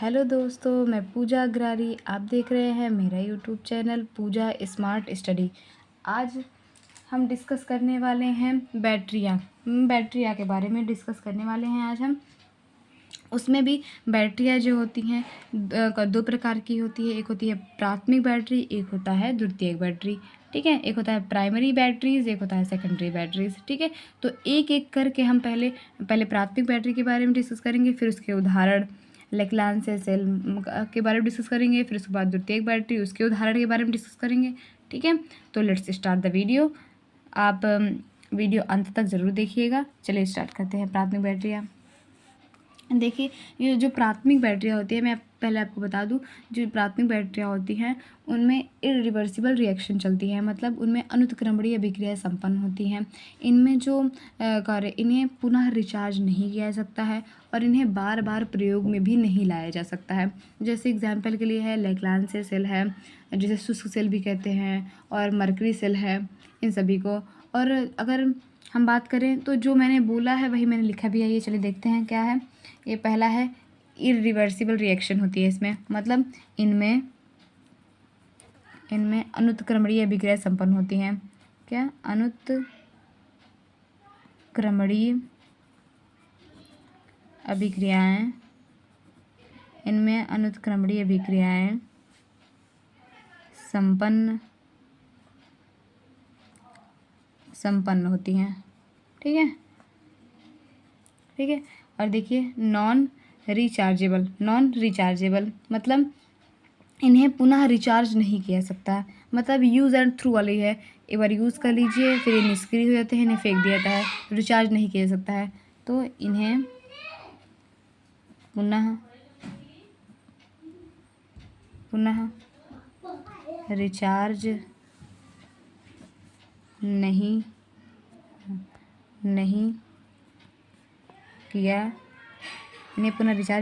Hello दोस्तों, मैं पूजा अग्रारी। आप देख रहे हैं मेरा यूट्यूब चैनल पूजा स्मार्ट स्टडी। आज हम डिस्कस करने वाले हैं बैटरियाँ के बारे में डिस्कस करने वाले हैं आज हम। उसमें भी बैटरियाँ जो होती हैं दो प्रकार की होती है। एक होती है प्राथमिक बैटरी, एक होता है द्वितीयक बैटरी। ठीक है, एक होता है प्राइमरी बैटरीज, एक होता है सेकेंडरी बैटरीज। ठीक है, तो एक एक करके हम पहले प्राथमिक बैटरी के बारे में डिस्कस करेंगे, फिर उसके उदाहरण लेक्लांस सेल के बारे में डिस्कस करेंगे, फिर उसके बाद द्वितीयक बैटरी उसके उदाहरण के बारे में डिस्कस करेंगे। ठीक है, तो लेट्स स्टार्ट द वीडियो। आप वीडियो अंत तक ज़रूर देखिएगा। चलिए स्टार्ट करते हैं। प्राथमिक बैटरियाँ देखिए, ये जो प्राथमिक बैटरियाँ होती है, मैं पहले आपको बता दूं, जो प्राथमिक बैटरियाँ होती हैं उनमें इरिवर्सिबल रिएक्शन चलती है, मतलब उनमें अनुत्क्रमणीय अभिक्रियाएं संपन्न होती हैं। इनमें जो कार्य इन्हें पुनः रिचार्ज नहीं किया जा सकता है और इन्हें बार बार प्रयोग में भी नहीं लाया जा सकता है। जैसे एग्जाम्पल के लिए है लेक्लांस सेल है, जिसे शुष्क सेल भी कहते हैं, और मरकरी सेल है, इन सभी को। और अगर हम बात करें तो जो मैंने बोला है वही मैंने लिखा भी है। ये चलिए देखते हैं क्या है। ये पहला है इरिवर्सिबल रिएक्शन होती है इसमें, मतलब इनमें अनुत्क्रमणीय अभिक्रिया संपन्न होती हैं। क्या? अनुत्क्रमणीय अभिक्रियाएं, इनमें अनुत्क्रमणीय अभिक्रियाएं संपन्न होती हैं। ठीक है, ठीक है। और देखिए नॉन रिचार्जेबल मतलब इन्हें पुनः रिचार्ज नहीं किया सकता, मतलब यूज़ एंड थ्रू वाली है। एक बार यूज़ कर लीजिए, फिर ये निष्क्रिय हो जाते हैं, इन्हें फेंक दिया जाता है, रिचार्ज नहीं किया जा सकता है। तो इन्हें पुनः रिचार्ज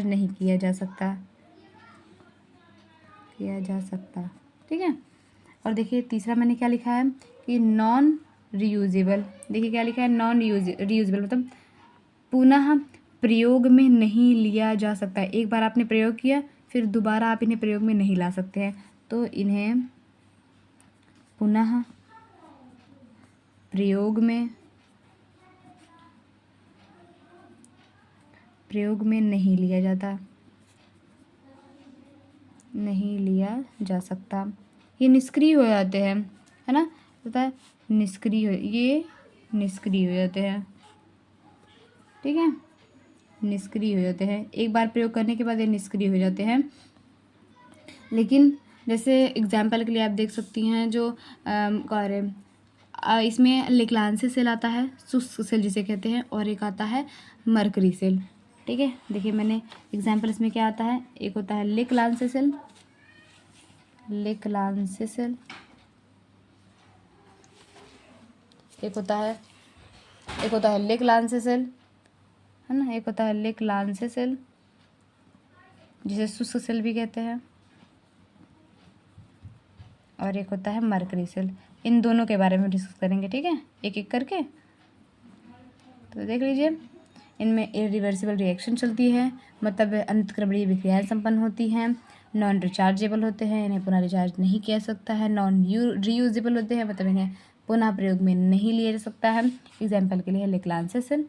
नहीं किया जा सकता। ठीक है। और देखिए तीसरा मैंने क्या लिखा है कि नॉन रीयूजेबल। देखिए क्या लिखा है, नॉन रीयूजेबल मतलब पुनः प्रयोग में नहीं लिया जा सकता है। एक बार आपने प्रयोग किया, फिर दोबारा आप इन्हें प्रयोग में नहीं ला सकते हैं, तो इन्हें पुनः प्रयोग में नहीं लिया जा सकता। ये निष्क्रिय हो जाते हैं, है ना, पता है, निष्क्रिय हो जाते हैं। ठीक है, निष्क्रिय हो जाते हैं। एक बार प्रयोग करने के बाद ये निष्क्रिय हो जाते हैं। लेकिन जैसे एग्जाम्पल के लिए आप देख सकती हैं, जो कार्य इसमें लेक्लांस सेल आता है, शुष्क सेल जिसे कहते हैं, और एक आता है मरकरी सेल। ठीक है, देखिए मैंने एग्जाम्पल इसमें क्या आता है, एक होता है लेक्लांस सेल, एक होता है लेक्लांस सेल, है ना, एक होता है लेक्लांस सेल जिसे शुष्क सेल भी कहते हैं, और एक होता है मरकरी सेल। इन दोनों के बारे में डिस्कस करेंगे। ठीक है, एक एक करके। तो देख लीजिए, इनमें इरिवर्सिबल रिएक्शन चलती है, मतलब अंतःक्रमणीय विक्रियाएं संपन्न होती हैं। नॉन रिचार्जेबल होते हैं, इन्हें पुनः रिचार्ज नहीं किया जा सकता है। नॉन रीयूजेबल होते हैं, मतलब इन्हें पुनः प्रयोग में नहीं लिया जा सकता है। एग्जाम्पल के लिए लेक्लांस सेल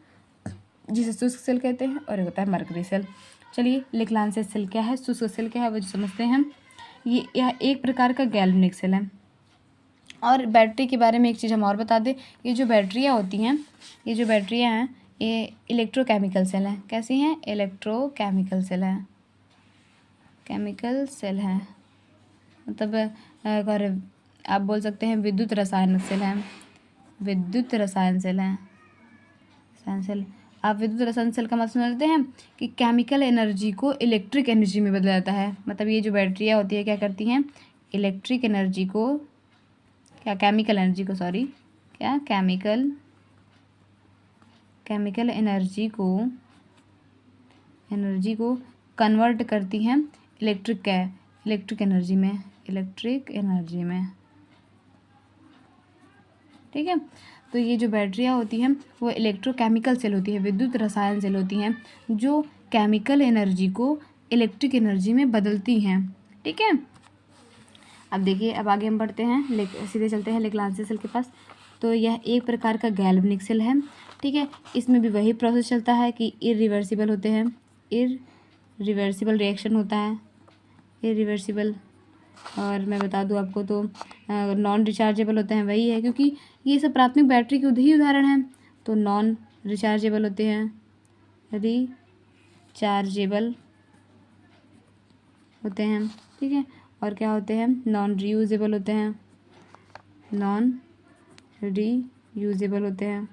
जिसे शुष्क सेल कहते हैं, और एक होता है मरकरी सेल। चलिए लेक्लांस सेल क्या है, शुष्क सेल क्या है, वो समझते हैं हम। यह एक प्रकार का गैल्वेनिक सेल है। और बैटरी के बारे में एक चीज़ हम और बता दें, ये जो बैटरियाँ हैं ये इलेक्ट्रोकेमिकल सेल हैं। कैसी हैं? इलेक्ट्रोकेमिकल सेल हैं, मतलब अगर आप बोल सकते हैं विद्युत रसायन सेल हैं। आप विद्युत रसायन सेल का मतलब समझते हैं कि केमिकल एनर्जी को इलेक्ट्रिक एनर्जी में बदला जाता है। मतलब ये जो बैटरियाँ होती है क्या करती हैं, केमिकल एनर्जी को कन्वर्ट करती हैं इलेक्ट्रिक एनर्जी में। ठीक है, तो ये जो बैटरियाँ होती हैं वो इलेक्ट्रोकेमिकल सेल होती है, विद्युत रसायन सेल होती हैं, जो केमिकल एनर्जी को इलेक्ट्रिक एनर्जी में बदलती हैं। ठीक है, अब देखिए, अब आगे हम बढ़ते हैं, सीधे चलते हैं लेक्लांसी सेल के पास। तो यह एक प्रकार का गैल्वेनिक सेल है। ठीक है, इसमें भी वही प्रोसेस चलता है कि इरिवर्सिबल होते हैं, इरिवर्सिबल रिएक्शन होता है, इरिवर्सिबल। और मैं बता दूं आपको तो नॉन रिचार्जेबल होते हैं, वही है, क्योंकि ये सब प्राथमिक बैटरी के ही उदाहरण हैं। तो नॉन रिचार्जेबल होते हैं, रिचार्जेबल होते हैं। ठीक है, और क्या होते हैं, नॉन रीयूजेबल होते हैं, नॉन रीयूजेबल होते हैं।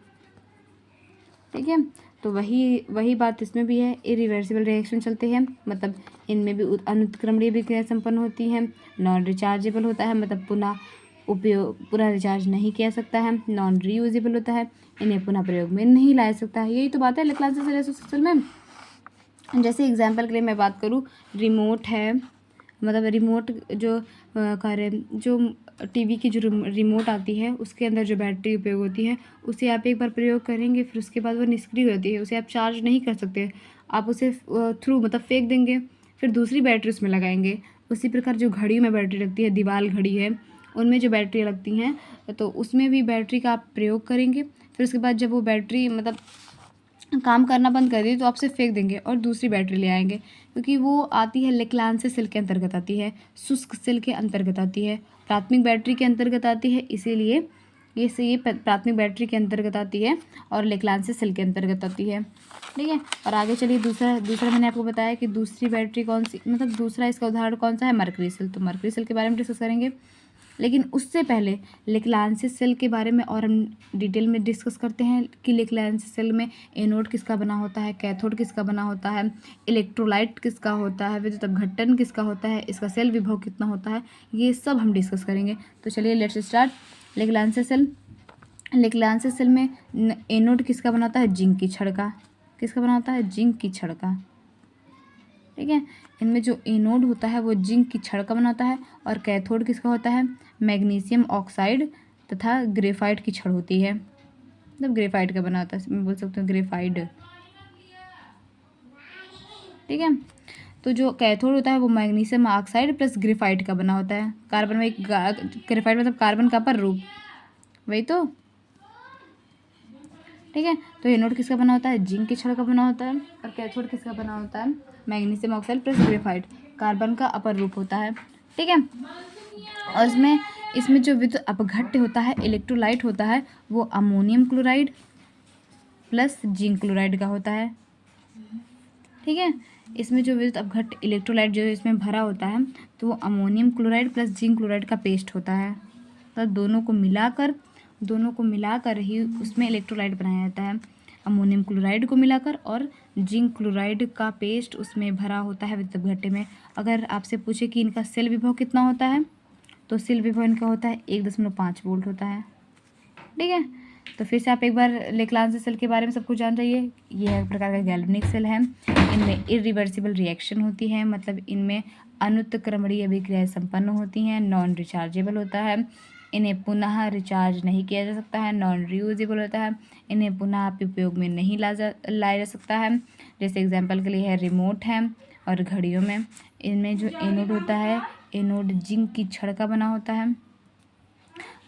ठीक है, तो वही बात इसमें भी है, इरिवर्सिबल रिएक्शन चलते हैं, मतलब इनमें भी अनुत्क्रमणीय अभिक्रिया संपन्न होती हैं। नॉन रिचार्जेबल होता है, मतलब पुनः रिचार्ज नहीं किया सकता है। नॉन रीयूजेबल होता है, इन्हें पुनः प्रयोग में नहीं लाया सकता है। यही तो बात है लेक्लांसी सेल में। जैसे एग्जाम्पल के लिए मैं बात करूँ, रिमोट है, मतलब रिमोट जो जो टीवी की जो रिमोट आती है उसके अंदर जो बैटरी उपयोग होती है, उसे आप एक बार प्रयोग करेंगे, फिर उसके बाद वो निष्क्रिय होती है, उसे आप चार्ज नहीं कर सकते। आप उसे थ्रू मतलब फेंक देंगे, फिर दूसरी बैटरी उसमें लगाएंगे। उसी प्रकार जो घड़ियों में बैटरी लगती है, दीवाल घड़ी है, उनमें जो बैटरी लगती हैं, तो उसमें भी बैटरी का आप प्रयोग करेंगे। फिर उसके बाद जब वो बैटरी मतलब काम करना बंद कर दी तो आपसे फेंक देंगे और दूसरी बैटरी ले आएंगे, क्योंकि वो आती है लेक्लांसी सेल के अंतर्गत आती है, शुष्क सेल के अंतर्गत आती है, प्राथमिक बैटरी के अंतर्गत आती है, इसीलिए ये प्राथमिक बैटरी के अंतर्गत आती है और लेक्लांसी सेल के अंतर्गत आती है। ठीक है, और आगे चलिए, दूसरा मैंने आपको बताया कि दूसरी बैटरी कौन सी, मतलब दूसरा इसका उदाहरण कौन सा है, मरकरी सेल। तो मरकरी सेल के बारे में डिस्कस करेंगे, लेकिन उससे पहले लेक्लांसी सेल के बारे में और हम डिटेल में डिस्कस करते हैं कि लेक्लांसी सेल में एनोड किसका बना होता है, कैथोड किसका बना होता है, इलेक्ट्रोलाइट किसका होता है, विद्युत अपघटन किसका होता है, इसका सेल विभव कितना होता है, ये सब हम डिस्कस करेंगे। तो चलिए लेट्स स्टार्ट। लेक्लांसी सेल, लेक्लांसी सेल में एनोड किसका बना होता है, जिंक की छड़ का। किसका बना होता है, जिंक की छड़ का। ठीक है, इनमें जो एनोड होता है वो जिंक की छड़ का बना होता है, और कैथोड किसका होता है, मैग्नीशियम ऑक्साइड तथा ग्रेफाइट की छड़ होती है, मतलब ग्रेफाइट का बना होता है, मैं बोल सकती हूँ ग्रेफाइट। ठीक है, तो जो कैथोड होता है वो मैग्नीशियम ऑक्साइड प्लस ग्रेफाइट का बना होता है। कार्बन में ग्रेफाइट मतलब कार्बन का पर रूप, वही तो। ठीक है, तो एनोड किसका बना होता है, जिंक की छड़ का बना होता है, और कैथोड किसका बना होता है, magnesium oxide plus graphite, carbon का अपर रूप होता है। ठीक है, और इसमें जो विद्युत अपघट्य होता है, इलेक्ट्रोलाइट होता है, वो ammonium chloride plus zinc chloride का होता है। ठीक है, इसमें जो विद्युत अपघट्य इलेक्ट्रोलाइट जो इसमें भरा होता है, तो वो ammonium chloride plus zinc chloride का पेस्ट होता है। तो दोनों को मिलाकर ही उसमें इलेक्ट्रोलाइट बनाया जाता है। अमोनियम क्लोराइड को मिलाकर और जिंक क्लोराइड का पेस्ट उसमें भरा होता है विद्युत अपघट्य में। अगर आपसे पूछे कि इनका सेल विभव कितना होता है, तो सेल विभव इनका होता है 1.5 वोल्ट होता है। ठीक है, तो फिर से आप एक बार लेक्लांसी सेल के बारे में सब कुछ जान जाइए। यह एक प्रकार का गैल्वेनिक सेल है, इनमें इरिवर्सिबल रिएक्शन होती है, मतलब इनमें अनुत्क्रमणीय अभिक्रियाएं संपन्न होती हैं। नॉन रिचार्जेबल होता है, इन्हें पुनः रिचार्ज नहीं किया जा सकता है। नॉन रीयूजेबल होता है, इन्हें पुनः आप उपयोग में नहीं लाया जा सकता है। जैसे एग्जाम्पल के लिए है रिमोट है और घड़ियों में। इनमें जो एनोड होता है, एनोड जिंक की छड़ का बना होता है,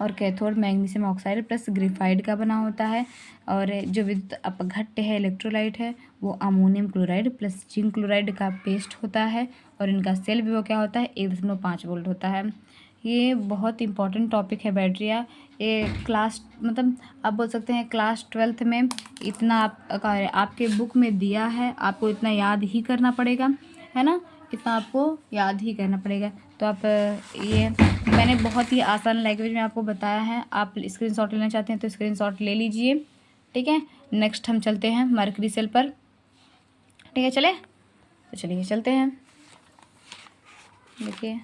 और cathode magnesium oxide plus graphite का बना होता है, और जो विद्युत अपघट्य है इलेक्ट्रोलाइट है वो ammonium chloride plus zinc chloride का पेस्ट होता है, और इनका सेल विभव क्या होता है, 1.5 वोल्ट होता है। ये बहुत इंपॉर्टेंट टॉपिक है बैटरियाँ। ये क्लास मतलब आप बोल सकते हैं क्लास 12th में इतना आपके बुक में दिया है, आपको इतना याद ही करना पड़ेगा, है ना, इतना आपको याद ही करना पड़ेगा। तो आप ये मैंने बहुत ही आसान लैंग्वेज में आपको बताया है। आप स्क्रीनशॉट लेना चाहते हैं तो स्क्रीनशॉट ले लीजिए। ठीक है, नेक्स्ट हम चलते हैं मरकरी सेल पर। ठीक है, चले तो चलिए चलते हैं। देखिए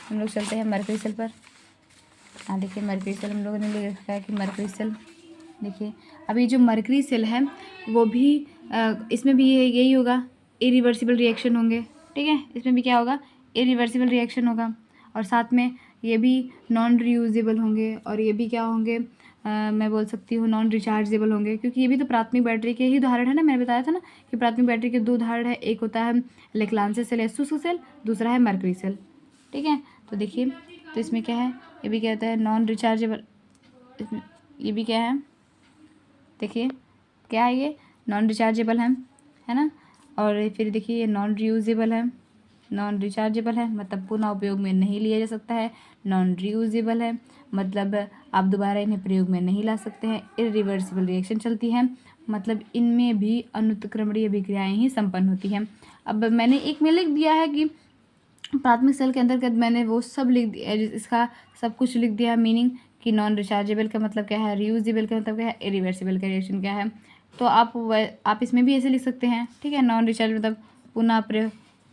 हम लोग चलते हैं मरकरी सेल पर। हाँ देखिए, मरकरी सेल हम लोगों ने ले रखा है कि मरकरी सेल। देखिए अभी जो मरकरी सेल है वो भी इसमें भी यही होगा, इरिवर्सिबल रिएक्शन होंगे। ठीक है, इसमें भी क्या होगा, इरिवर्सिबल रिएक्शन होगा, और साथ में ये भी नॉन रीयूजेबल होंगे, और ये भी क्या होंगे, मैं बोल सकती हूँ नॉन रिचार्जेबल होंगे, क्योंकि ये भी तो प्राथमिक बैटरी के ही उदाहरण है ना। मैंने बताया था ना कि प्राथमिक बैटरी के 2 उदाहरण है, एक होता है लेक्लांसे सेल एस्टुस सेल, दूसरा है मर्करी सेल। ठीक है, तो देखिए, तो इसमें क्या है, ये भी क्या होता है नॉन रिचार्जेबल, इसमें ये भी क्या है, देखिए क्या है, ये नॉन रिचार्जेबल है ना। और फिर देखिए ये नॉन रीयूजेबल है, नॉन रिचार्जेबल है मतलब पुनः उपयोग में नहीं लिया जा सकता है। नॉन रीयूजेबल है मतलब आप दोबारा इन्हें प्रयोग में नहीं ला सकते हैं। इरिवर्सिबल रिएक्शन चलती है मतलब इनमें भी अनुत्क्रमणीय अभिक्रियाएं ही संपन्न होती हैं। अब मैंने एक में लिख दिया है कि प्राथमिक सेल के अंतर्गत, मैंने वो सब लिख दिया, इसका सब कुछ लिख दिया मीनिंग कि नॉन रिचार्जेबल का मतलब क्या है, रीयूजेबल का मतलब क्या है, इरिवर्सिबल का रिएक्शन क्या है। तो आप इसमें भी ऐसे लिख सकते हैं। ठीक है, नॉन रिचार्ज मतलब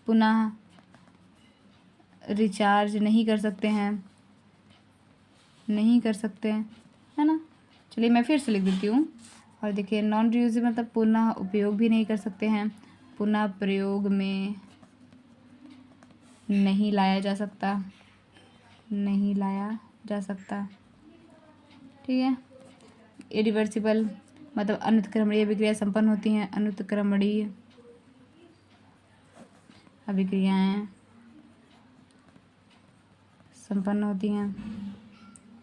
पुनः रिचार्ज नहीं कर सकते हैं, है ना। चलिए मैं फिर से लिख देती हूँ। और देखिए नॉन रीयूजेबल मतलब पुनः उपयोग भी नहीं कर सकते हैं, पुनः प्रयोग में नहीं लाया जा सकता, ठीक है। इरिवर्सिबल मतलब अनुत्क्रमणीय अभिक्रिया संपन्न होती हैं, अनुत्क्रमणीय अभिक्रियाएं संपन्न होती हैं,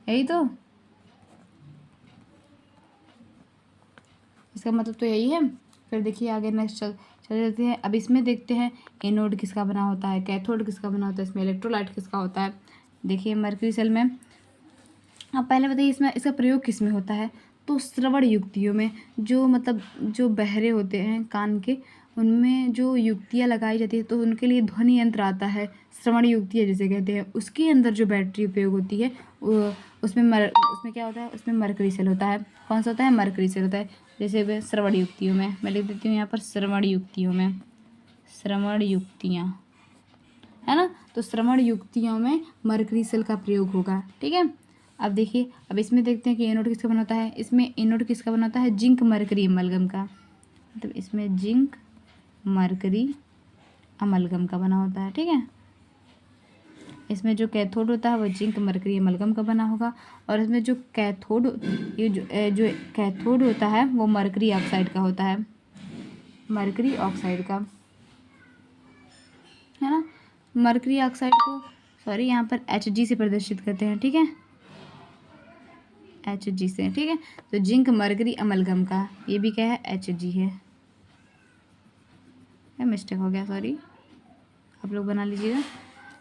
यही तो इसका मतलब तो यही है। फिर देखिए आगे नेक्स्ट चल जाते हैं। अब इसमें देखते हैं एनोड किसका बना होता है, कैथोड किसका बना होता है, इसमें इलेक्ट्रोलाइट किसका होता है। देखिए मर्क्यूरी सेल में, अब पहले बताइए इसमें इसका प्रयोग किस में होता है। तो श्रवण युक्तियों में, जो मतलब जो बहरे होते हैं कान के, उनमें जो युक्तियाँ लगाई जाती है तो उनके लिए ध्वनि यंत्र आता है, श्रवण युक्तियाँ जिसे कहते हैं। उसके अंदर जो बैटरी उपयोग होती है उसमें क्या होता है, उसमें मर्करी सेल होता है। कौन सा होता है, मर्करी सेल होता है। जैसे श्रवण युक्तियों में मैं लिख देती हूँ यहाँ पर, श्रवण युक्तियों है ना। तो श्रवण युक्तियों में मर्करी सेल का प्रयोग होगा। ठीक है, अब देखिए, अब इसमें देखते हैं कि एनोड किसका बना होता है। इसमें एनोड किसका बना होता है, जिंक मरकरी अमलगम का, मतलब इसमें जिंक मरकरी अमलगम का बना होता है। ठीक है, इसमें जो कैथोड होता है वो जिंक मरकरी अमलगम का बना होगा। और इसमें जो कैथोड जो कैथोड होता है वो मरकरी ऑक्साइड का होता है, मरकरी ऑक्साइड का, है ना। मरकरी ऑक्साइड को यहाँ पर Hg से प्रदर्शित करते हैं। ठीक है, Hg से। ठीक है, तो जिंक मरकरी अमलगम का ये भी क्या है, Hg है। मिस्टेक हो गया, सॉरी, आप लोग बना लीजिएगा।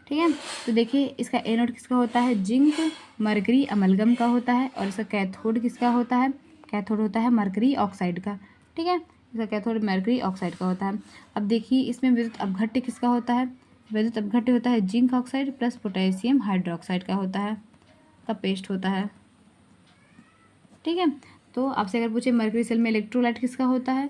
ठीक है, तो देखिए इसका एनोड किसका होता है, जिंक मरकरी अमलगम का होता है। और इसका कैथोड किसका होता है, कैथोड होता है मरकरी ऑक्साइड का। ठीक है, इसका कैथोड मरकरी ऑक्साइड का होता है। अब देखिए इसमें विद्युत अपघट्य किसका होता है, विद्युत अपघट्य होता है zinc oxide plus potassium hydroxide का होता है, का पेस्ट होता है। ठीक है, तो आपसे अगर पूछे मर्करी सेल में इलेक्ट्रोलाइट किसका होता है,